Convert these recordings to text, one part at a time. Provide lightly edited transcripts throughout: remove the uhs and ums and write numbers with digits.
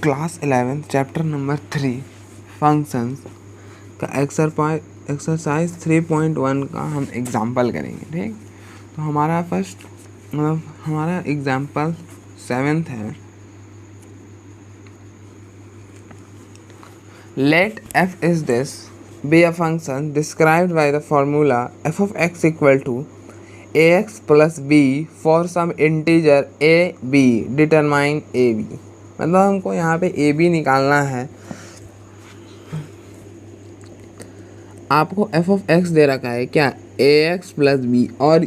Class 11 chapter number 3 functions का exercise 3.1 का हम एग्जाम्पल करेंगे। ठीक, तो हमारा फर्स्ट हमारा एग्जाम्पल 7th है। Let f is this be a function described by the formula f of x equal to ax plus b for some integer a b determine a b। मतलब हमको यहाँ पे a b निकालना है। आपको f of x दे रखा है क्या, ax प्लस b, और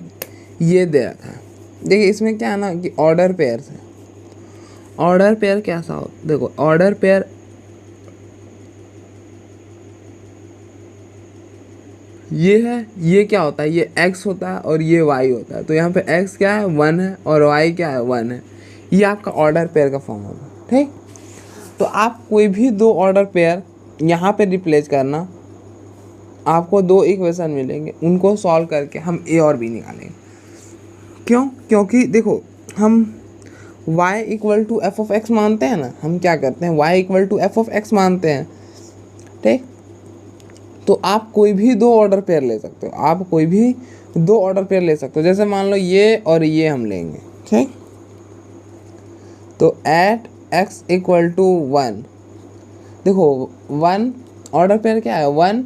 ये दे रखा है। देखिए इसमें क्या है ना कि ऑर्डर पेयर है। ऑर्डर पेयर कैसा हो, देखो ऑर्डर पेयर ये है, ये क्या होता है, ये x होता है और ये y होता है। तो यहाँ पे x क्या है 1 है और y क्या है 1 है। ये आपका ऑर्डर पेयर का फॉर्म होगा। ठीक, तो आप कोई भी दो ऑर्डर पेयर यहाँ पे रिप्लेस करना, आपको दो इक्वेशन मिलेंगे, उनको सॉल्व करके हम a और b निकालेंगे। क्यों, क्योंकि देखो हम y equal to F of x मानते हैं ना, हम क्या करते हैं y equal to F of x मानते हैं। ठीक, तो आप कोई भी दो ऑर्डर पेयर ले सकते हो, आप कोई भी दो ऑर्डर पेयर ले सकते हो। जैसे मान लो ये और ये हम लेंगे। ठीक, तो एट x इक्वल टू 1, देखो 1 ऑर्डर पेयर क्या है 1,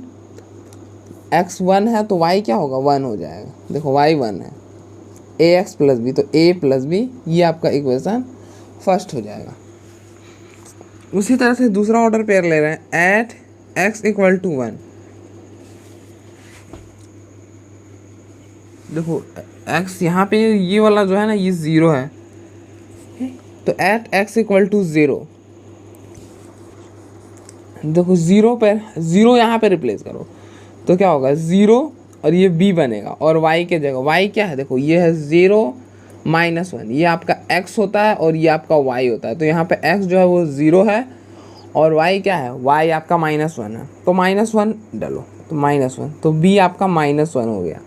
x 1 है तो y क्या होगा 1 हो जाएगा। देखो y 1 है, ax प्लस बी, तो a प्लस बी, ये आपका इक्वेशन फर्स्ट हो जाएगा। उसी तरह से दूसरा ऑर्डर पेयर ले रहे हैं एट x इक्वल टू 1। देखो x यहाँ पे ये वाला जो है ना ये 0 है, तो एट x इक्वल टू 0, देखो 0 पर 0 यहाँ पे रिप्लेस करो तो क्या होगा 0 और ये b बनेगा, और y के जगह y क्या है, देखो ये है 0 माइनस 1, ये आपका x होता है और ये आपका y होता है। तो यहाँ पे x जो है वो 0 है और y क्या है, y आपका -1 है, तो -1 डालो तो -1, तो b आपका -1 हो गया।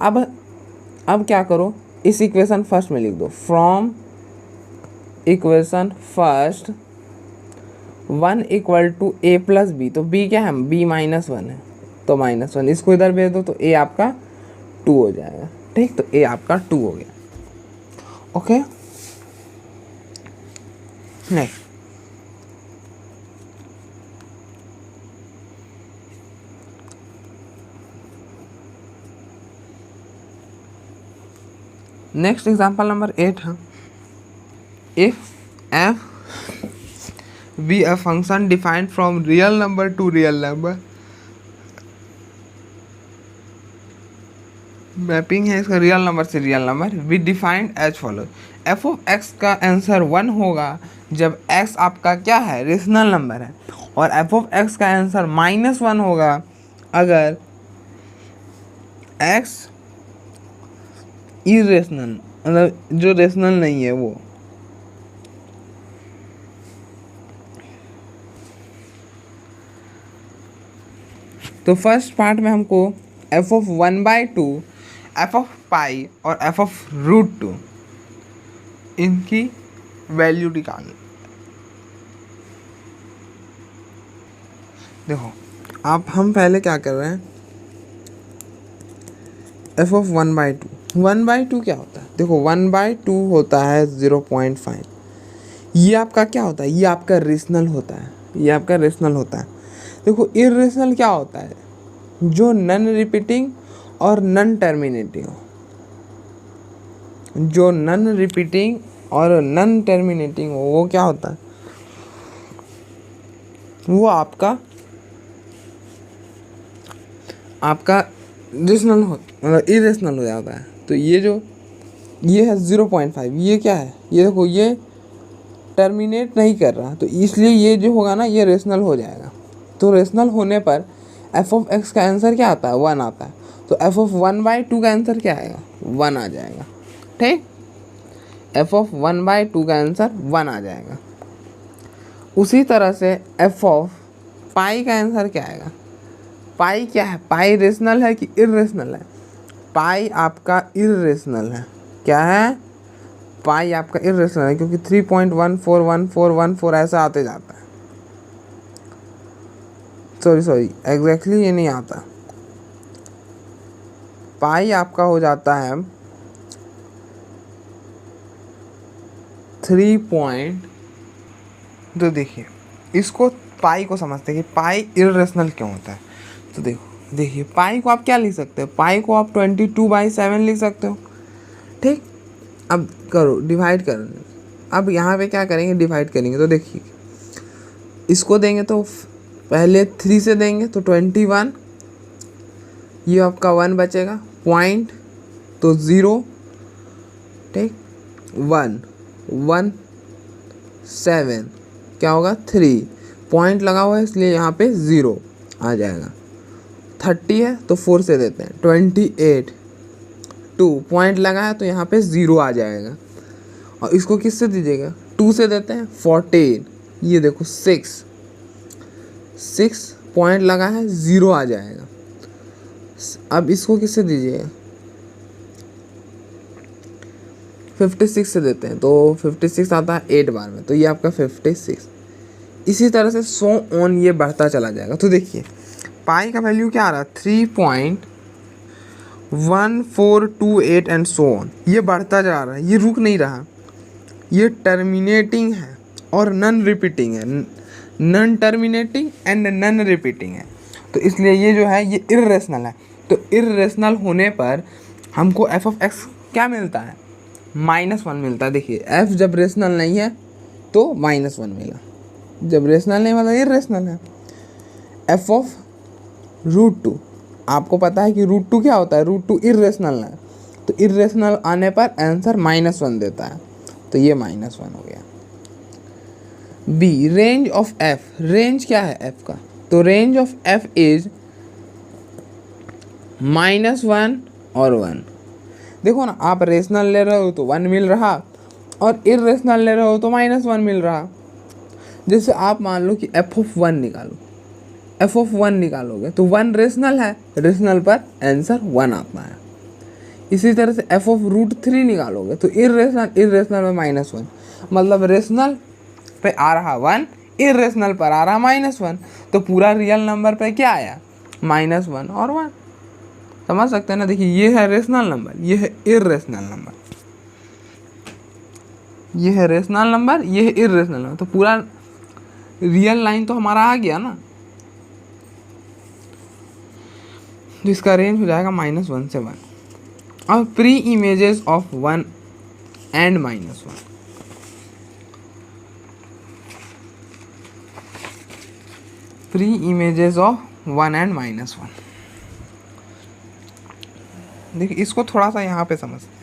अब क्या करो, इस इक्वेशन फर्स्ट में लिख दो, from equation first 1 equal to a plus b, तो b क्या है b -1 है, तो -1 इसको इधर भेज दो तो a आपका 2 हो जाएगा। ठीक, तो a आपका 2 हो गया। ओके, नेक्स्ट एग्जाम्पल नंबर 8 है। If f be a function defined from real number to real number, mapping है इसका रियल नंबर से real number, we defined as follow. F of X का आंसर 1 होगा जब x आपका क्या है रेशनल नंबर है, और एफ ऑफ एक्स का आंसर -1 होगा अगर x इरेशनल, मतलब जो रेशनल नहीं है वो। तो फर्स्ट पार्ट में हमको एफ ऑफ 1/2, एफ ऑफ पाई और एफ ऑफ √2 इनकी वैल्यू निकालनी। देखो आप हम पहले क्या कर रहे हैं, एफ ऑफ 1/2 क्या होता है, देखो 1/2 होता है 0.5। ये आपका क्या होता है, ये आपका रेशनल होता है, ये आपका रेशनल होता है। देखो इरेशनल क्या होता है, जो नन रिपीटिंग और नन टर्मिनेटिंग हो, जो नन रिपीटिंग और नन टर्मिनेटिंग हो वो क्या होता है, वो आपका रेशनल हो, मतलब इरेशनल हो जाता है। तो ये जो ये है 0.5, ये क्या है, ये देखो ये टर्मिनेट नहीं कर रहा, तो इसलिए ये जो होगा ना ये रेशनल हो जाएगा। तो रेशनल होने पर एफ ऑफ एक्स का आंसर क्या आता है 1 आता है, तो एफ ऑफ 1/2 का आंसर क्या आएगा 1 आ जाएगा। ठीक, एफ ऑफ 1/2 का आंसर 1 आ जाएगा। उसी तरह से एफ ऑफ पाई का आंसर क्या आएगा, पाई क्या है, पाई रेशनल है कि इरेशनल है, पाई आपका इरेशनल है। क्या है, पाई आपका इर्रेशनल है क्योंकि 3.141414 ऐसा आते जाता है। सॉरी एग्जैक्टली ये नहीं आता। पाई आपका हो जाता है 3 तो देखिए इसको पाई को समझते हैं कि पाई इर्रेशनल क्यों होता है। तो देखिए पाई को आप क्या लिख सकते हो, पाई को आप 22/7 लिख सकते हो। ठीक, अब करो डिवाइड करो। अब यहाँ पे क्या करेंगे, डिवाइड करेंगे। तो देखिए इसको देंगे तो पहले 3 से देंगे तो 21, ये आपका 1 बचेगा, पॉइंट तो 0, ठीक, 1 1 7 क्या होगा 3, पॉइंट लगा हुआ है इसलिए यहाँ पे 0 आ जाएगा। 30 है तो 4 से देते हैं, 28, 2 पॉइंट लगा है तो यहाँ पे 0 आ जाएगा। और इसको किससे दीजिएगा, 2 से देते हैं, 14, ये देखो 6 पॉइंट लगा है 0 आ जाएगा। अब इसको किससे दीजिएगा, 56 से देते हैं तो 56 आता है 8 बार में, तो ये आपका 56। इसी तरह से सो ऑन ये बढ़ता चला जाएगा। तो देखिए पाई का वैल्यू क्या आ रहा है, 3.1428 एंड सो ऑन, ये बढ़ता जा रहा है, ये रुक नहीं रहा, ये टर्मिनेटिंग है और नॉन रिपीटिंग है, non terminating and non repeating है। तो इसलिए ये जो है ये इर्रेशनल है। तो इर्रेशनल होने पर हमको एफ ऑफ एक्स क्या मिलता है, -1 मिलता है। देखिए एफ जब रेशनल नहीं है तो -1 मिला, जब रेशनल नहीं मतलब इर्रेशनल है। एफ ऑफ √2, आपको पता है कि √2 क्या होता है, √2 इर्रेशनल है, तो इर्रेशनल आने पर आंसर -1 देता है, तो ये -1 हो गया। B, range of F, range क्या है एफ का, तो रेंज ऑफ एफ इज -1 और 1। देखो ना, आप रेशनल ले रहे हो तो 1 मिल रहा और इर्रेशनल ले रहे हो तो -1 मिल रहा। जैसे आप मान लो कि एफ ऑफ 1 निकालो, एफ ऑफ 1 निकालोगे तो 1 रेशनल है, रेशनल पर आंसर 1 आता है। इसी तरह से एफ ऑफ √3 निकालोगे तो इर्रेशनल में -1, मतलब रेशनल पे आ रहा 1, इर्रेशनल पर आ रहा -1, तो पूरा रियल नंबर पे क्या आया, -1 और 1। समझ सकते हैं ना। देखिए ये है रेशनल नंबर, ये है इर्रेशनल नंबर, ये है रेशनल नंबर, ये है इर्रेशनल नंबर, तो पूरा रियल लाइन तो हमारा आ गया ना। जिसका रेंज हो जाएगा -1 से 1। अब pre images of 1 and -1, pre images of 1 and -1। देखिए इसको थोड़ा सा यहाँ पे समझते हैं।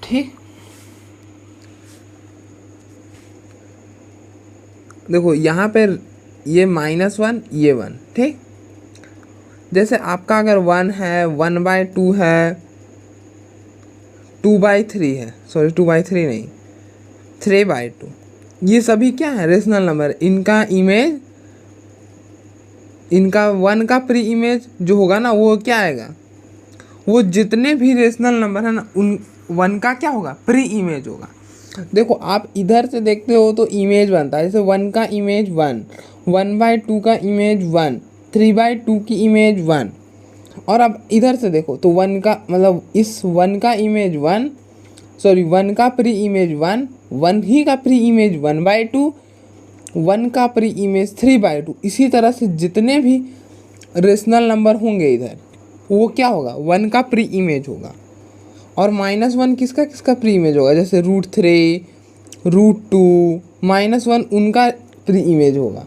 ठीक, देखो यहाँ पे ये -1 ये 1, ठीक। जैसे आपका अगर 1 है, 1/2 है, 2/3 है, सॉरी 2/3 नहीं, 3/2, ये सभी क्या है रेशनल नंबर। इनका इमेज, इनका 1 का प्री इमेज जो होगा ना वो क्या आएगा, वो जितने भी रेशनल नंबर है ना उन 1 का क्या होगा, प्री इमेज होगा। देखो आप इधर से देखते हो तो इमेज बनता है, जैसे 1 का इमेज 1, 1/2 का इमेज 1, 3/2 की इमेज 1। और अब इधर से देखो तो 1 का मतलब इस 1 का इमेज 1, सॉरी 1 का प्री इमेज 1, 1 ही का प्री इमेज 1/2, 1 का प्री इमेज 3/2। इसी तरह से जितने भी रेशनल नंबर होंगे इधर वो क्या होगा, 1 का प्री इमेज होगा। और -1 किसका किसका प्री इमेज होगा, जैसे √3, √2, -1 उनका प्री इमेज होगा।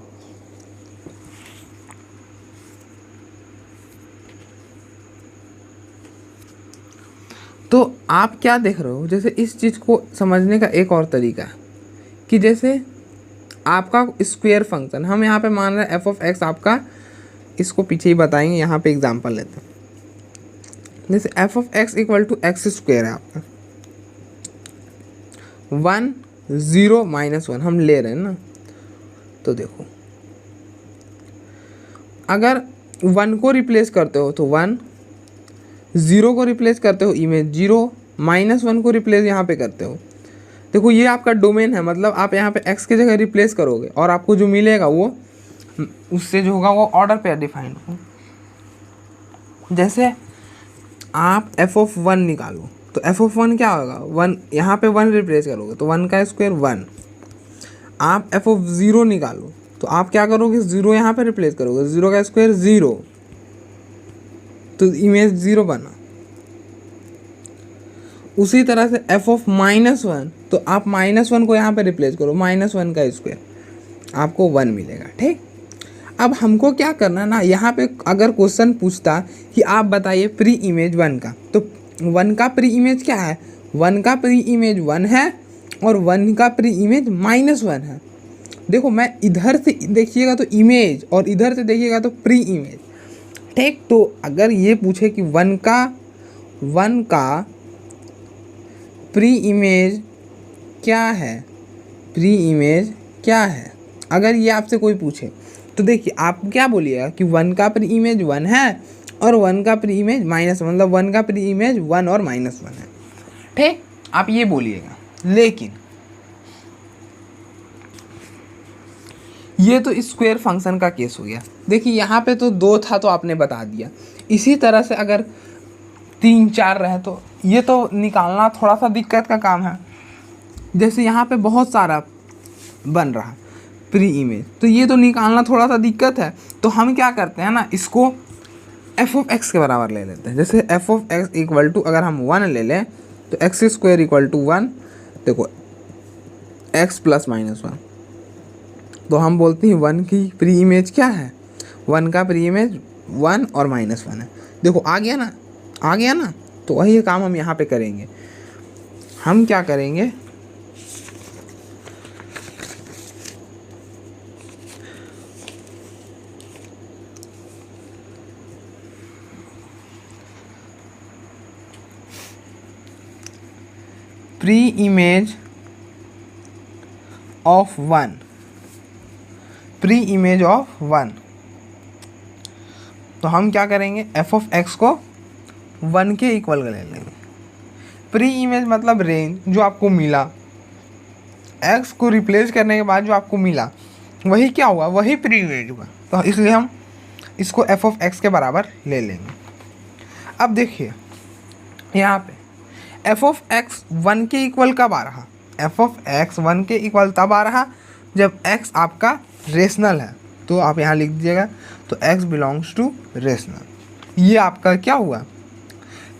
तो आप क्या देख रहे हो, जैसे इस चीज़ को समझने का एक और तरीका है कि जैसे आपका स्क्वायर फंक्शन, हम यहाँ पे मान रहे हैं एफ ऑफ एक्स आपका, इसको पीछे ही बताएंगे, यहाँ पे एग्जांपल लेते हैं। जैसे F of X equal to X square है आपका, 1 0 -1 हम ले रहे हैं ना। तो देखो अगर 1 को रिप्लेस करते हो तो 1, 0 को रिप्लेस करते हो इमेज 0, -1 को रिप्लेस यहाँ पे करते हो। देखो ये आपका डोमेन है, मतलब आप यहाँ पे x की जगह रिप्लेस करोगे और आपको जो मिलेगा वो उससे जो होगा वो ऑर्डर पेयर डिफाइंड हो। जैसे आप एफ ऑफ 1 निकालो तो एफ ऑफ 1 क्या होगा, 1 यहाँ पे 1 रिप्लेस करोगे तो 1 का स्क्वायर 1। आप एफ ऑफ 0 निकालो तो आप क्या करोगे, 0 यहाँ पे रिप्लेस करोगे, 0 का स्क्वायर 0, तो इमेज 0 बना। उसी तरह से एफ ऑफ -1, तो आप -1 को यहाँ पे रिप्लेस करो, -1 का स्क्वायर, आपको 1 मिलेगा। ठीक, अब हमको क्या करना ना, यहाँ पे अगर क्वेश्चन पूछता कि आप बताइए प्री इमेज 1 का, तो 1 का प्री इमेज क्या है, 1 का प्री इमेज 1 है और 1 का प्री इमेज -1 है। देखो मैं इधर से देखिएगा तो इमेज और इधर से देखिएगा तो प्री इमेज। ठीक, तो अगर ये पूछे कि 1 का प्री इमेज क्या है, प्री इमेज क्या है, अगर ये आपसे कोई पूछे तो देखिए आप क्या बोलिएगा कि 1 का प्री इमेज 1 है और 1 का प्री इमेज -1, मतलब 1 का प्री इमेज 1 और -1 है। ठीक, आप ये बोलिएगा। लेकिन ये तो स्क्वायर फंक्शन का केस हो गया। देखिए यहाँ पे तो 2 था तो आपने बता दिया। इसी तरह से अगर 3 4 रहे तो ये तो निकालना थोड़ा सा दिक्कत का काम है। जैसे यहाँ पे बहुत सारा बन रहा प्री इमेज, तो ये तो निकालना थोड़ा सा दिक्कत है। तो हम क्या करते हैं ना, इसको एफ ऑफ एक्स के बराबर ले लेते हैं। जैसे F of X equal to, अगर हम 1 ले लें तो एक्स स्क्वायर इक्वल टू 1, देखो एक्स प्लस -1, तो हम बोलते हैं 1 की प्री इमेज क्या है, 1 का प्री इमेज 1 और -1 है। देखो आ गया ना, आ गया ना। तो वही काम हम यहाँ पे करेंगे। हम क्या करेंगे, pre image of 1, pre image of 1, तो हम क्या करेंगे, एफ ऑफ एक्स को 1 के इक्वल ले लेंगे। प्री इमेज मतलब रेंज जो आपको मिला, एक्स को रिप्लेस करने के बाद जो आपको मिला वही क्या हुआ, वही प्री इमेज हुआ। तो इसलिए हम इसको एफ ऑफ एक्स के बराबर ले लेंगे। अब देखिए यहाँ पे एफ ऑफ एक्स 1 के इक्वल कब आ रहा, एफ ऑफ एक्स 1 के इक्वल तब आ रहा जब एक्स आपका रेशनल है। तो आप यहाँ लिख दीजिएगा, तो एक्स बिलोंग्स टू रेशनल। ये आपका क्या हुआ,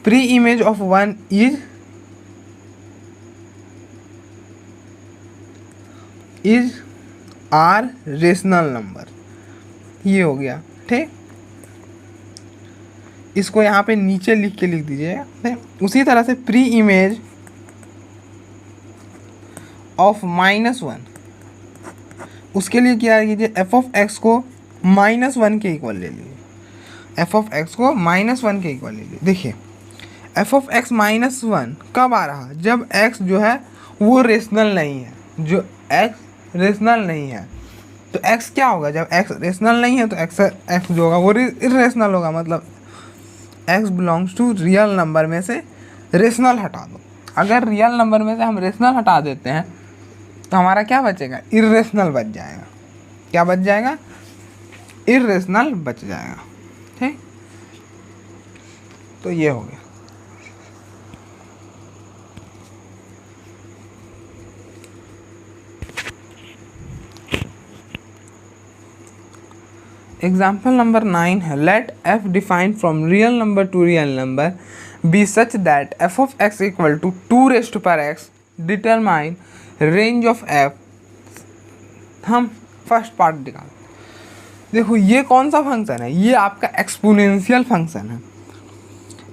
pre image of 1 is irrational number, ये हो गया। ठीक, इसको यहाँ पे नीचे लिख के लिख दीजिएगा। उसी तरह से प्री इमेज ऑफ -1, उसके लिए क्या कीजिए, एफ ऑफ एक्स को -1 के इक्वल ले लीजिए, एफ ऑफ एक्स को -1 के इक्वल ले लीजिए। देखिए एफ ऑफ एक्स -1 कब आ रहा, जब एक्स जो है वो रेशनल नहीं है, जो एक्स रेशनल नहीं है। तो एक्स क्या होगा, जब एक्स रेशनल नहीं है तो एक्स जो होगा वो इरेशनल होगा, मतलब X belongs to real number में से रेशनल हटा दो। अगर रियल नंबर में से हम रेशनल हटा देते हैं तो हमारा क्या बचेगा, इरेशनल बच जाएगा। क्या बच जाएगा, इरेशनल बच जाएगा। ठीक, तो ये हो गया। एग्जाम्पल नंबर 9 है, let F defined from real number to real number be such that F of X equal to 2 x determine range of F. हम फर्स्ट पार्ट निकाल, देखो ये कौन सा फंक्शन है, ये आपका एक्सपोनेंशियल फंक्शन है।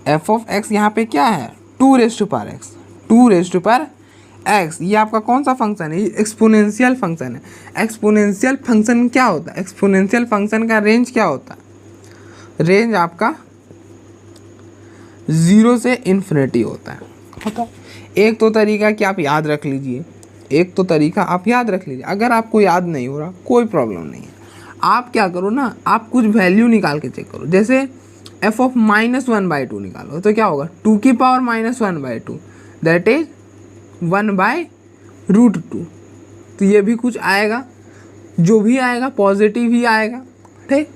एफ ऑफ एक्स यहाँ पे क्या है, 2 ये आपका कौन सा फंक्शन है? ये एक्सपोनेंशियल फंक्शन है। एक्सपोनेंशियल फंक्शन क्या होता है? एक्सपोनेंशियल फंक्शन का रेंज क्या होता है? रेंज आपका 0 से इन्फिनिटी होता है। एक तो तरीका कि आप याद रख लीजिए, अगर आपको याद नहीं हो रहा कोई प्रॉब्लम नहीं है, आप क्या करो ना, आप कुछ वैल्यू निकाल के चेक करो। जैसे f ऑफ -1/2 निकालो तो क्या होगा? 2 की पावर -1/2 दैट इज 1/√2। तो ये भी कुछ आएगा, जो भी आएगा पॉजिटिव ही आएगा, ठीक।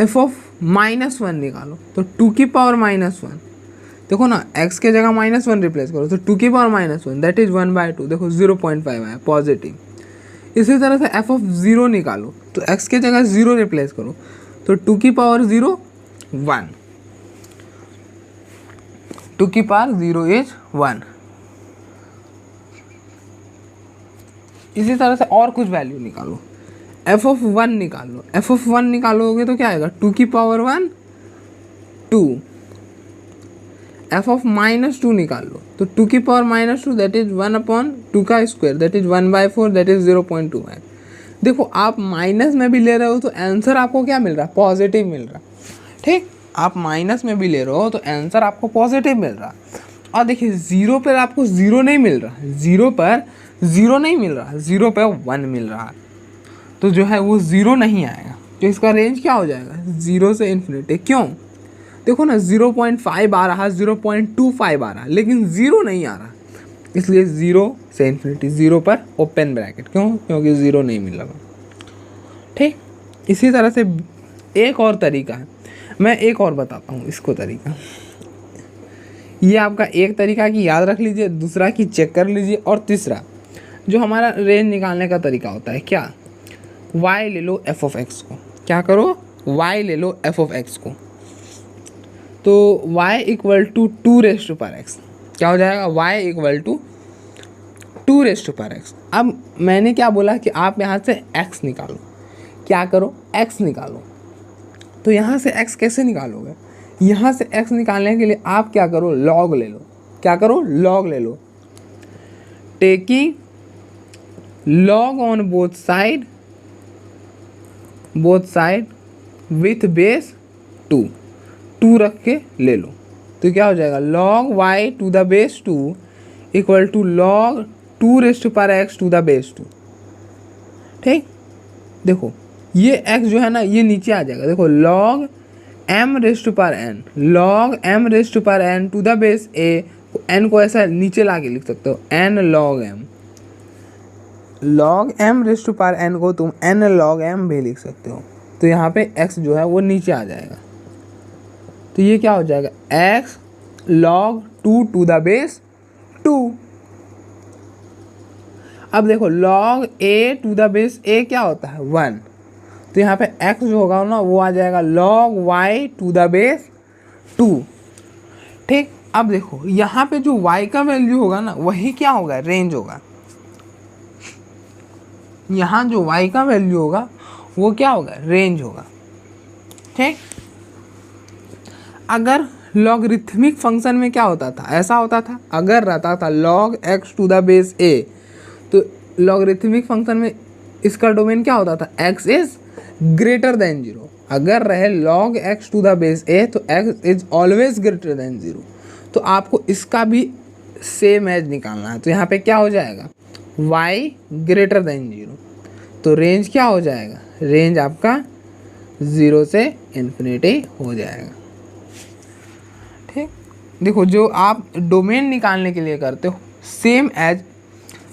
f ऑफ -1 निकालो तो 2 की पावर -1, देखो ना x के जगह -1 रिप्लेस करो तो 2 की पावर -1 दैट इज 1/2, देखो 0.5 आया पॉजिटिव। इसी तरह से f ऑफ 0 निकालो तो x के जगह 0 रिप्लेस करो तो 2 की पावर 0 1, 2 की पावर 0 इज 1। इसी तरह से और कुछ वैल्यू निकालो, f ऑफ 1 निकालो, f ऑफ 1 निकालोगे तो क्या आएगा? 2 की पावर 1 2। f ऑफ -2 निकाल लो तो 2 की पावर -2 दैट इज 1/2 का square that is 1/4 that is 0.25। देखो आप माइनस में भी ले रहे हो तो आंसर आपको क्या मिल रहा है? पॉजिटिव मिल रहा है, ठीक। आप माइनस में भी ले रहे हो तो आंसर आपको पॉजिटिव मिल रहा है। और देखिए 0 पर आपको 0 नहीं मिल रहा, 0 पर 0 नहीं मिल रहा, 0 पर 1 मिल रहा है, तो जो है वो 0 नहीं आएगा। तो इसका रेंज क्या हो जाएगा? 0 से इन्फिनिटी। क्यों? देखो ना 0.5 आ रहा, 0.25 आ रहा, लेकिन 0 नहीं आ रहा, इसलिए 0 से इन्फिनिटी, 0 पर ओपन ब्रैकेट। क्यों? क्योंकि 0 नहीं मिल रहा, ठीक। इसी तरह से एक और तरीका है, मैं एक और बताता हूँ इसको तरीका। ये आपका एक तरीका की याद रख लीजिए, दूसरा की चेक कर लीजिए, और तीसरा जो हमारा रेंज निकालने का तरीका होता है, क्या? y ले लो f ऑफ x को, क्या करो? y ले लो f ऑफ x को, तो y इक्वल टू 2x, क्या हो जाएगा? y equal to 2x। अब मैंने क्या बोला कि आप यहाँ से x निकालो, क्या करो? x निकालो। तो यहाँ से x कैसे निकालोगे? यहाँ से x निकालने के लिए आप क्या करो? log ले लो, क्या करो? log ले लो, taking log on both side with base 2 रख के ले लो, तो क्या हो जाएगा? log y to the base 2 equal to log 2x to the base 2, ठीक। देखो ये x जो है ना ये नीचे आ जाएगा, देखो log m रेस्ट पर n to the base a, n को ऐसा नीचे ला के लिख सकते हो, n log m रेस्ट पर n को तुम n log m भी लिख सकते हो। तो यहाँ पे x जो है वो नीचे आ जाएगा, तो ये क्या हो जाएगा? x log 2 to the base 2। अब देखो log a to the base a क्या होता है? 1, तो यहाँ पे x जो होगा ना वो आ जाएगा log y to the base 2, ठीक। अब देखो यहाँ पे जो y का वैल्यू होगा ना वही क्या होगा? रेंज होगा। यहाँ जो y का वैल्यू होगा वो क्या होगा? रेंज होगा, ठीक। अगर लॉगरिथमिक फंक्शन में क्या होता था? ऐसा होता था, अगर रहता था log x to the base a, तो लॉगरिथमिक फंक्शन में इसका डोमेन क्या होता था? x is greater than 0। अगर रहे log x to the base a तो x is always greater than 0। तो आपको इसका भी सेम एज निकालना है, तो यहाँ पे क्या हो जाएगा? y greater than 0। तो रेंज क्या हो जाएगा? रेंज आपका 0 से इन्फिनिटी हो जाएगा, ठीक। देखो जो आप डोमेन निकालने के लिए करते हो सेम एज,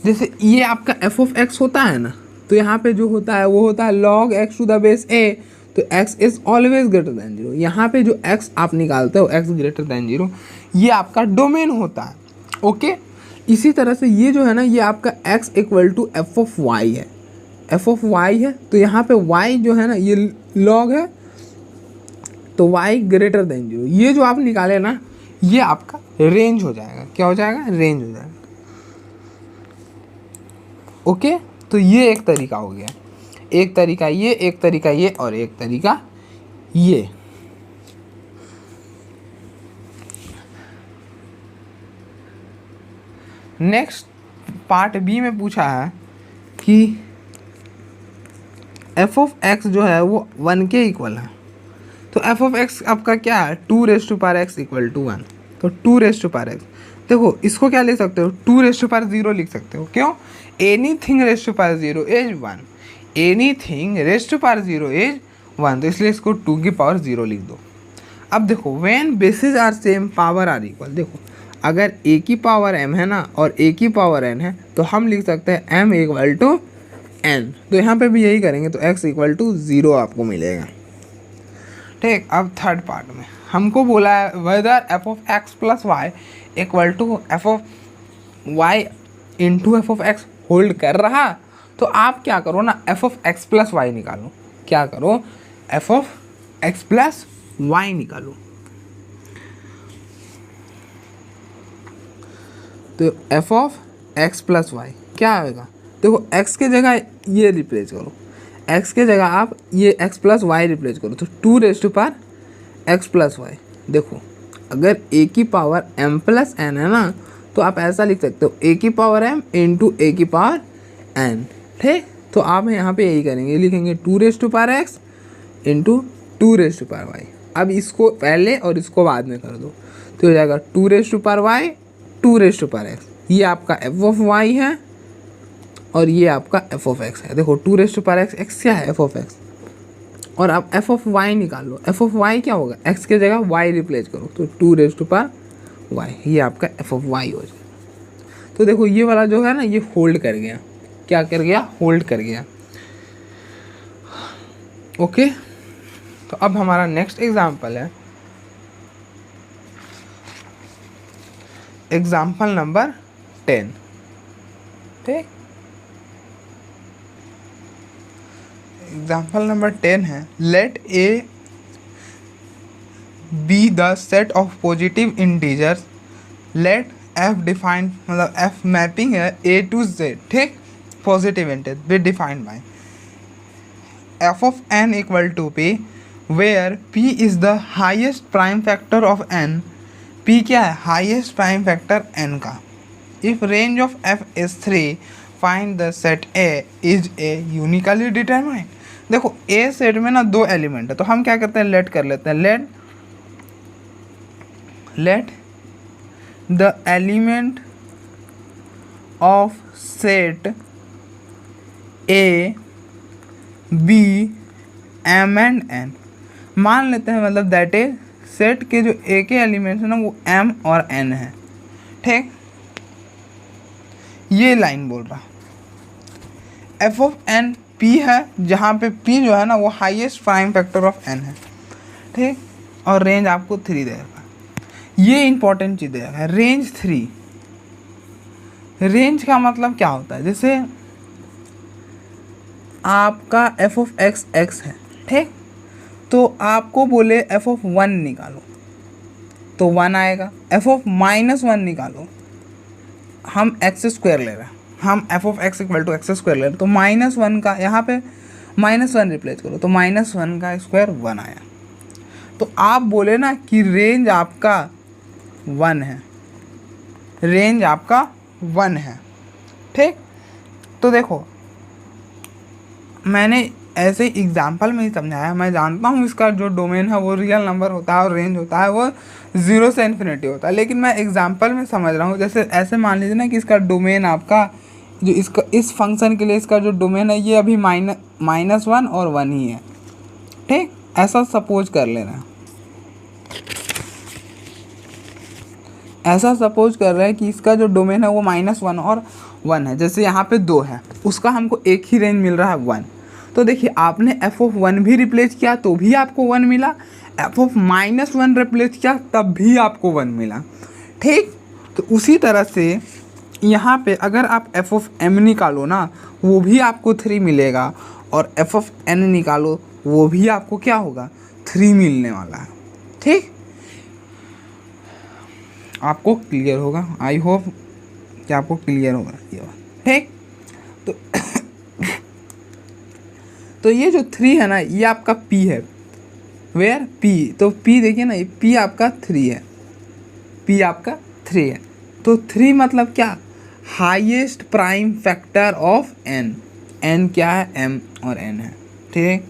जैसे ये आपका f ऑफ x होता है ना, तो यहाँ पे जो होता है वो होता है log x to the base a, तो x is always greater than 0। यहाँ पे जो x आप निकालते हो x ग्रेटर देन 0, ये आपका डोमेन होता है, ओके। इसी तरह से ये जो है ना ये आपका x equal to f of y है, f ऑफ y है, तो यहाँ पे y जो है ना ये log है, तो y ग्रेटर देन 0, ये जो आप निकाले ना ये आपका रेंज हो जाएगा। क्या हो जाएगा? रेंज हो जाएगा, ओके। तो ये एक तरीका हो गया, एक तरीका ये, एक तरीका ये, और एक तरीका ये। नेक्स्ट पार्ट बी में पूछा है कि एफ ऑफ एक्स जो है वो 1 के इक्वल है। तो एफ ऑफ एक्स आपका क्या है, 2⁻x इक्वल टू 1। तो 2⁻x, देखो इसको क्या लिख सकते हो, 2⁻0 लिख सकते हो। क्यों, anything raised to power 0 is 1, anything raised to power 0 is 1, तो इसलिए इसको 2 की पावर 0 लिख दो। अब देखो when bases are same power are equal, देखो अगर a की पावर m है ना और a की पावर n है तो हम लिख सकते हैं m इक्वल टू n। तो यहाँ पे भी यही करेंगे तो x इक्वल टू 0 आपको मिलेगा। ठीक, अब थर्ड पार्ट में हमको बोला है whether F of X plus Y equal to F of Y into F of X hold कर रहा, तो आप क्या करो ना, F of X plus Y निकालो। क्या करो, F of X plus Y निकालो। तो F of X plus Y क्या आएगा, देखो एक्स के जगह ये रिप्लेस करो, एक्स के जगह आप ये एक्स प्लस वाई रिप्लेस करो, तो 2⁻x प्लस वाई। देखो अगर a की पावर m प्लस n है ना तो आप ऐसा लिख सकते हो a की पावर m इंटू a की पावर n। ठीक, तो आप यहाँ पे यही करेंगे, लिखेंगे 2⁻x इंटू 2⁻y। अब इसको पहले और इसको बाद में कर दो तो हो जाएगा 2⁻y 2⁻x। ये आपका एफ ऑफ वाई है और ये आपका एफ ऑफ एक्स है। देखो 2⁻x, एक्स क्या है, एफ ऑफ एक्स, और आप एफ ऑफ वाई निकालो। एफ ऑफ वाई क्या होगा, एक्स के जगह वाई रिप्लेस करो तो 2⁻y, ये आपका एफ ऑफ वाई हो जाएगा। तो देखो ये वाला जो है ना ये होल्ड कर गया, क्या कर गया, होल्ड कर गया। ओके, तो अब हमारा नेक्स्ट एग्जाम्पल है एग्जाम्पल नंबर 10। ठीक, एग्जाम्पल नंबर 10 है, let A be the set of positive integers, let F defined, मतलब एफ मैपिंग है ए टू जेड। ठीक, positive integer be defined by F of N equal to P, where P is the highest prime factor of N. P क्या है, highest prime factor N का। If range of F is 3, find the set A is a uniquely determined. देखो ए set में ना 2 element है तो हम क्या करते हैं, लेट कर लेते हैं, let the element of set A be M and N मान लेते हैं, मतलब दैट इज सेट के जो ए के एलिमेंट्स है ना वो एम और एन है। ठीक, ये लाइन बोल रहा एफ ऑफ एन पी है, जहाँ पे पी जो है ना वो highest prime factor of N है। ठीक, और रेंज आपको 3 देगा। ये इंपॉर्टेंट चीज़ देगा, रेंज 3। रेंज का मतलब क्या होता है, जैसे आपका एफ ऑफ एक्स एक्स है, ठीक, तो आपको बोले एफ ऑफ 1 निकालो तो 1 आएगा, एफ ऑफ -1 निकालो, हम एक्स स्क्वायर ले रहे हैं, हम F of X equal to X square ले रहे हैं, तो -1 का यहाँ पे -1 रिप्लेस करो तो -1 का स्क्वायर 1 आया। तो आप बोले ना कि रेंज आपका 1 है, रेंज आपका 1 है। ठीक, तो देखो मैंने ऐसे एग्जाम्पल में ही समझाया, मैं जानता हूँ इसका जो डोमेन है वो रियल नंबर होता है और रेंज होता है वो 0 से इन्फिनिटी होता है, लेकिन मैं एग्जाम्पल में समझ रहा हूँ। जैसे ऐसे मान लीजिए ना कि इसका डोमेन आपका जो इसका इस फंक्शन के लिए इसका जो डोमेन है ये अभी -1 और 1 ही है। ठीक, ऐसा सपोज कर लेना, ऐसा सपोज कर रहे हैं कि इसका जो डोमेन है वो -1 और 1 है। जैसे यहाँ पे 2 है, उसका हमको एक ही रेंज मिल रहा है 1। तो देखिए आपने एफ ऑफ 1 भी रिप्लेस किया तो भी आपको 1 मिला, एफ ऑफ -1 रिप्लेस किया तब भी आपको 1 मिला। ठीक, तो उसी तरह से यहाँ पे अगर आप एफ ऑफ एम निकालो ना वो भी आपको 3 मिलेगा, और एफ ऑफ एन निकालो वो भी आपको क्या होगा, 3 मिलने वाला है। ठीक, आपको क्लियर होगा, आई होप कि आपको क्लियर होगा ये बात। ठीक, तो ये जो 3 है ना ये आपका P है, वेयर P, तो P देखिए ना, P आपका 3 है, P आपका 3 है। तो 3 मतलब क्या, highest prime factor of n। n क्या है? m और n है, ठीक।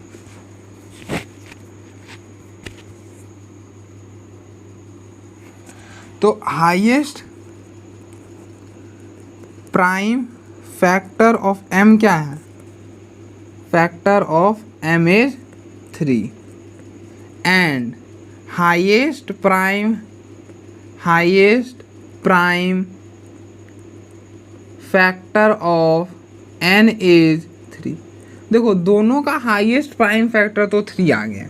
तो highest prime factor of m क्या है? Factor of m is 3 and highest prime factor of n is 3। देखो दोनों का हाईएस्ट प्राइम फैक्टर तो 3 आ गया,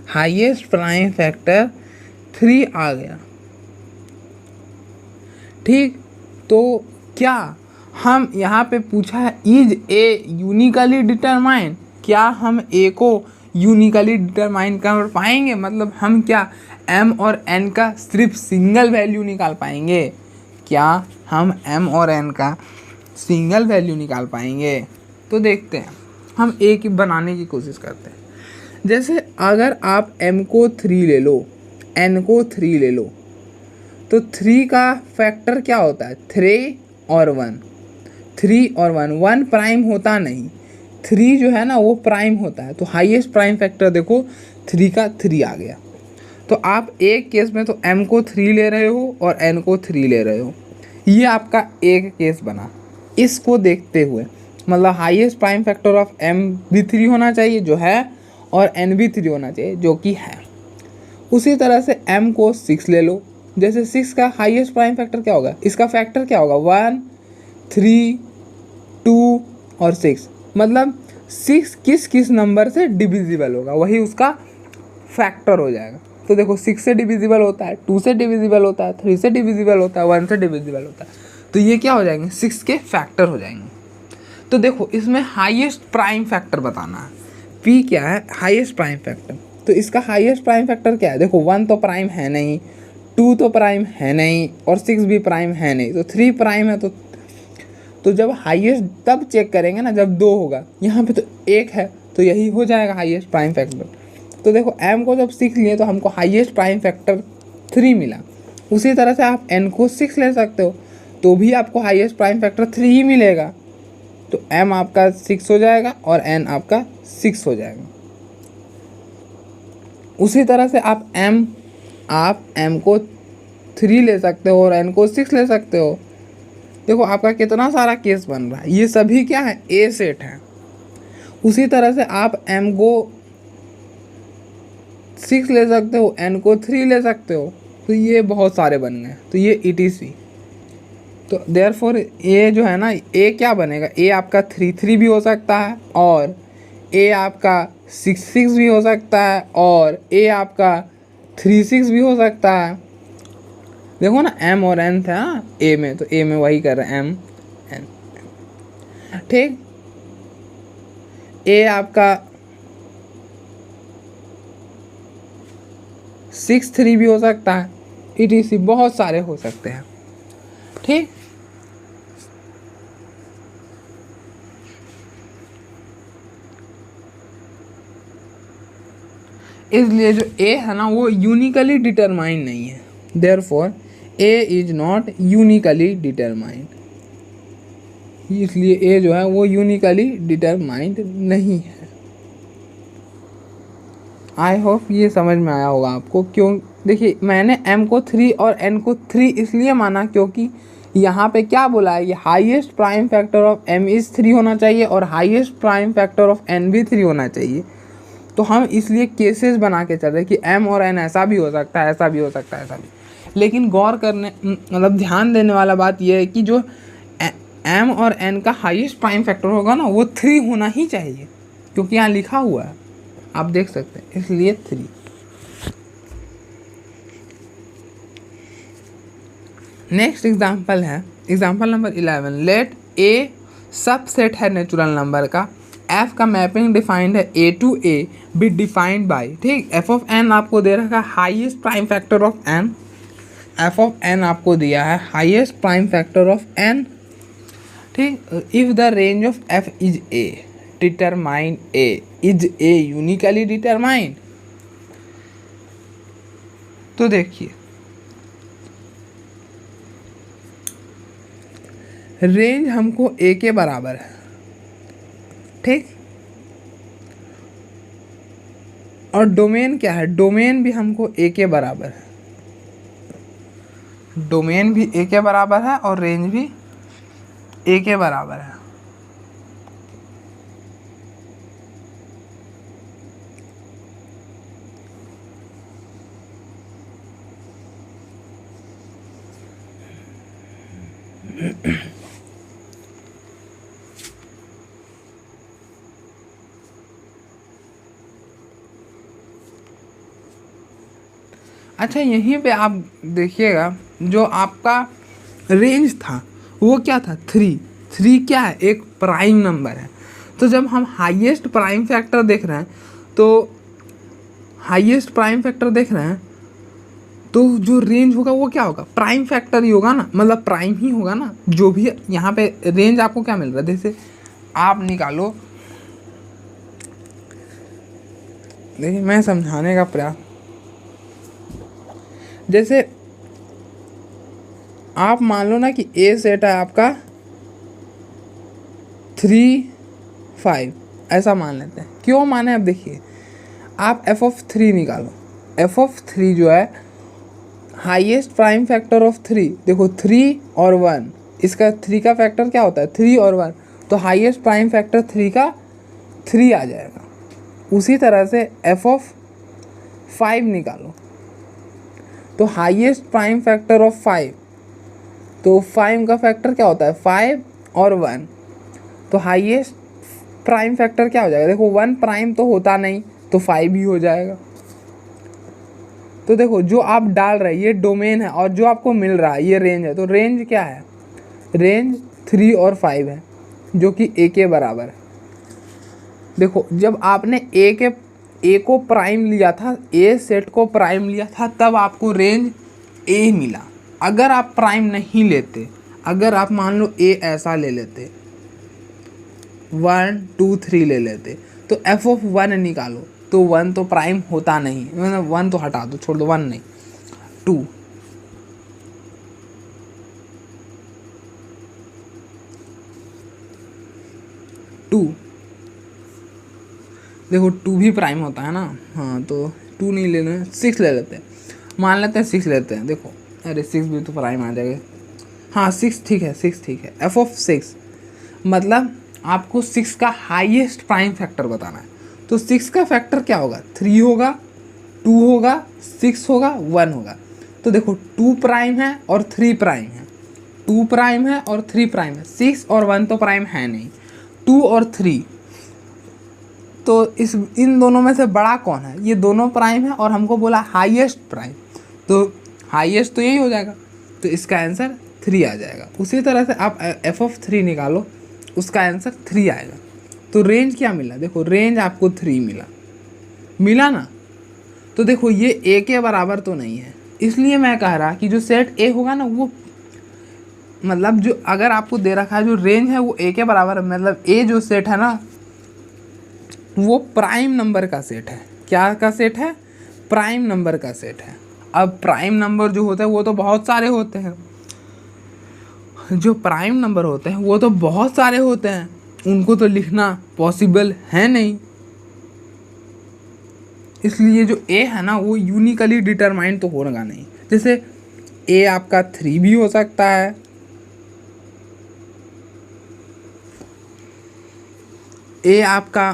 हाईएस्ट प्राइम फैक्टर 3 आ गया, ठीक। तो क्या हम यहाँ पे पूछा है इज ए यूनिकली डिटरमाइन, क्या हम ए को यूनिकली डिटरमाइन कर पाएंगे? मतलब हम क्या m और n का सिर्फ सिंगल वैल्यू निकाल पाएंगे? क्या हम m और n का सिंगल वैल्यू निकाल पाएंगे? तो देखते हैं, हम a की बनाने की कोशिश करते हैं। जैसे अगर आप m को 3 ले लो, n को 3 ले लो, तो 3 का फैक्टर क्या होता है? 3 और 1, 3 और 1, 1 प्राइम होता नहीं, 3 जो है ना वो प्राइम होता है। तो हाईएस्ट प्राइम फैक्टर देखो 3 का 3 आ गया। तो आप एक केस में तो m को 3 ले रहे हो और n को 3 ले रहे हो, ये आपका एक केस बना। इसको देखते हुए मतलब highest prime factor of m भी 3 होना चाहिए जो है, और n भी 3 होना चाहिए जो कि है। उसी तरह से m को 6 ले लो, जैसे 6 का हाईएस्ट प्राइम फैक्टर क्या होगा? इसका फैक्टर क्या होगा? 1, 3, 2 और 6। मतलब 6 किस किस नंबर से डिविजिबल होगा वही उसका फैक्टर हो जाएगा। तो देखो 6 से डिविजिबल होता है, 2 से डिविजिबल होता है, 3 से डिविजिबल होता है, 1 से डिविजिबल होता है। तो ये क्या हो जाएंगे? 6 के फैक्टर हो जाएंगे। तो देखो इसमें हाईएस्ट प्राइम फैक्टर बताना है। p क्या है? Highest prime factor. तो इसका हाईएस्ट प्राइम फैक्टर क्या है? देखो 1 तो प्राइम है नहीं, 2 तो प्राइम है नहीं, और 6 भी प्राइम है नहीं, तो 3 प्राइम है। तो जब हाईएस्ट तब चेक करेंगे ना जब 2 होगा, यहाँ पे तो 1 है, तो यही हो जाएगा हाईएस्ट प्राइम फैक्टर। तो देखो m को जब 6 लिए तो हमको हाईएस्ट प्राइम फैक्टर 3 मिला। उसी तरह से आप n को 6 ले सकते हो तो भी आपको हाईएस्ट प्राइम फैक्टर 3 ही मिलेगा। तो m आपका 6 हो जाएगा और n आपका 6 हो जाएगा। उसी तरह से आप m को 3 ले सकते हो और n को 6 ले सकते हो। देखो आपका कितना सारा केस बन रहा है, ये सभी क्या है? ए सेट है। उसी तरह से आप m को 6 ले सकते हो, n को 3 ले सकते हो, तो ये बहुत सारे बन गए। तो ये ETC। तो देयरफॉर ए जो है ना, ए क्या बनेगा? ए आपका 3 भी हो सकता है, और ए आपका 6 भी हो सकता है, और ए आपका 3 भी हो सकता है। देखो ना m और n था a में, तो a में वही कर रहे हैं m n, ठीक। a आपका 6 भी हो सकता है, ETC बहुत सारे हो सकते हैं, ठीक। इसलिए जो a है ना वो यूनिकली डिटरमाइंड नहीं है, therefore a is not uniquely determined. इसलिए a जो है वो यूनिकली डिटरमाइंड नहीं है। आई होप ये समझ में आया होगा आपको। क्यों? देखिए मैंने m को 3 और n को 3 इसलिए माना क्योंकि यहाँ पे क्या बोला है, ये highest prime factor of m is 3 होना चाहिए और highest prime factor of n भी 3 होना चाहिए। तो हम इसलिए केसेस बना के चल रहे कि m और n ऐसा भी हो सकता है, ऐसा भी हो सकता है, ऐसा भी। लेकिन गौर करने मतलब ध्यान देने वाला बात यह है कि जो m और n का हाईएस्ट प्राइम फैक्टर होगा ना वो 3 होना ही चाहिए, क्योंकि यहाँ लिखा हुआ है, आप देख सकते हैं, इसलिए 3। नेक्स्ट एग्जाम्पल है example number 11। Let A subset है नेचुरल नंबर का, f का मैपिंग डिफाइंड है a to a be defined by, ठीक। f ऑफ n आपको दे रखा है highest prime factor of n, f of n आपको दिया है highest prime factor of n, ठीक। If the range of f is a determine a, is a uniquely determined. तो देखिए रेंज हमको ए के बराबर है, ठीक। और डोमेन क्या है, डोमेन भी हमको ए के बराबर है, डोमेन भी ए के बराबर है और रेंज भी ए के बराबर है। अच्छा, यहीं पे आप देखिएगा जो आपका रेंज था वो क्या था, 3। 3 क्या है, एक प्राइम नंबर है। तो जब हम हाईएस्ट प्राइम फैक्टर देख रहे हैं, तो हाईएस्ट प्राइम फैक्टर देख रहे हैं, तो जो रेंज होगा वो क्या होगा, प्राइम फैक्टर ही होगा ना, मतलब प्राइम ही होगा ना। जो भी यहाँ पे रेंज आपको क्या मिल रहा है, जैसे आप निकालो, देखिए मैं समझाने का प्रयास, जैसे आप मान लो ना कि ए सेट है आपका 3, 5, ऐसा मान लेते हैं। क्यों माने, अब देखिए आप f(3) निकालो। f(3) जो है हाईएस्ट प्राइम फैक्टर ऑफ 3, देखो 3 और 1, इसका 3 का फैक्टर क्या होता है, 3 और 1, तो हाईएस्ट प्राइम फैक्टर 3 का 3 आ जाएगा। उसी तरह से f(5) निकालो, तो हाईएस्ट प्राइम फैक्टर ऑफ 5, तो 5 का फैक्टर क्या होता है, 5 और 1, तो हाईएस्ट प्राइम फैक्टर क्या हो जाएगा, देखो 1 प्राइम तो होता नहीं, तो 5 ही हो जाएगा। तो देखो जो आप डाल रहे हैं ये डोमेन है और जो आपको मिल रहा है ये रेंज है। तो रेंज क्या है, रेंज 3 और 5 है, जो कि ए के बराबर है। देखो जब आपने ए को प्राइम लिया था, ए सेट को प्राइम लिया था, तब आपको रेंज ए मिला। अगर आप प्राइम नहीं लेते, अगर आप मान लो ए ऐसा ले लेते, 1 2 3 ले लेते, तो f(1) निकालो, तो 1 तो प्राइम होता नहीं, मतलब 1 तो हटा दो, छोड़ दो, 1 नहीं, 2, देखो 2 भी प्राइम होता है ना, हाँ तो 2 नहीं लेना, 6 ले लेते हैं, मान लेते हैं 6 लेते हैं। देखो अरे 6 भी तो प्राइम आ जाएगा, हाँ 6 ठीक है, 6 ठीक है। f(6) मतलब आपको 6 का हाईएस्ट प्राइम फैक्टर बताना है। तो 6 का फैक्टर क्या होगा, 3 होगा, 2 होगा, 6 होगा, 1 होगा। तो देखो 2 प्राइम है और 3 प्राइम है, 2 प्राइम है और 3 प्राइम है, 6 और 1 तो प्राइम है नहीं, 2 और 3। तो इन दोनों में से बड़ा कौन है, ये दोनों प्राइम है और हमको बोला हाईएस्ट प्राइम, तो हाईएस्ट तो यही हो जाएगा, तो इसका आंसर 3 आ जाएगा। उसी तरह से आप f(3) निकालो, उसका आंसर 3 आएगा। तो रेंज क्या मिला, देखो रेंज आपको 3 मिला ना। तो देखो ये ए के बराबर तो नहीं है, इसलिए मैं कह रहा कि जो सेट ए होगा ना, वो मतलब जो अगर आपको दे रखा है जो रेंज है वो ए के बराबर है, मतलब ए जो सेट है ना वो प्राइम नंबर का सेट है। क्या का सेट है, प्राइम नंबर का सेट है। अब प्राइम नंबर जो होते हैं वो तो बहुत सारे होते हैं, जो प्राइम नंबर होते हैं वो तो बहुत सारे होते हैं, उनको तो लिखना पॉसिबल है नहीं। इसलिए जो ए है ना वो यूनिकली डिटरमाइंड तो होगा नहीं। जैसे ए आपका 3 भी हो सकता है, ए आपका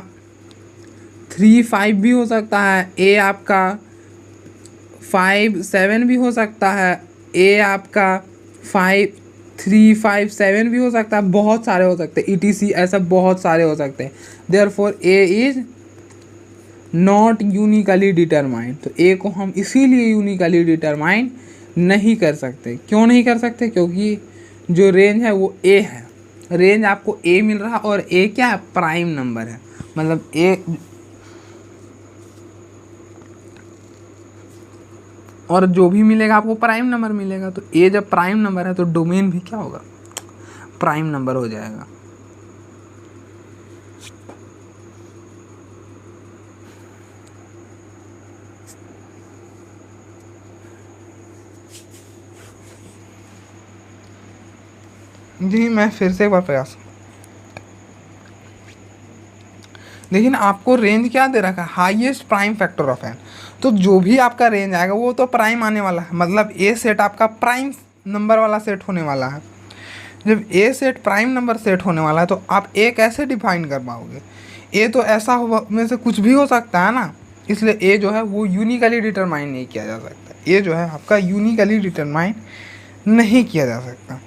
3 5 भी हो सकता है, ए आपका 5 7 भी हो सकता है, ए आपका 5 3 5 7 भी हो सकता है, बहुत सारे हो सकते हैं, ETC ऐसा बहुत सारे हो सकते हैं। Therefore A is not uniquely determined. तो ए को हम इसीलिए यूनिकली डिटरमाइंड नहीं कर सकते। क्यों नहीं कर सकते, क्योंकि जो रेंज है वो ए है, रेंज आपको ए मिल रहा और ए क्या है, प्राइम नंबर है, मतलब ए, और जो भी मिलेगा आपको प्राइम नंबर मिलेगा। तो ए जब प्राइम नंबर है तो डोमेन भी क्या होगा, प्राइम नंबर हो जाएगा। जी मैं फिर से एक बार प्रयास, लेकिन आपको रेंज क्या दे रखा है, highest prime factor of N. तो जो भी आपका रेंज आएगा वो तो प्राइम आने वाला है, मतलब ए सेट आपका प्राइम नंबर वाला सेट होने वाला है। जब ए सेट प्राइम नंबर सेट होने वाला है तो आप ए कैसे डिफाइन कर पाओगे, ए तो ऐसा हो में से कुछ भी हो सकता है ना, इसलिए ए जो है वो यूनिकली डिटरमाइन नहीं किया जा सकता, ए जो है आपका यूनिकली डिटरमाइन नहीं किया जा सकता।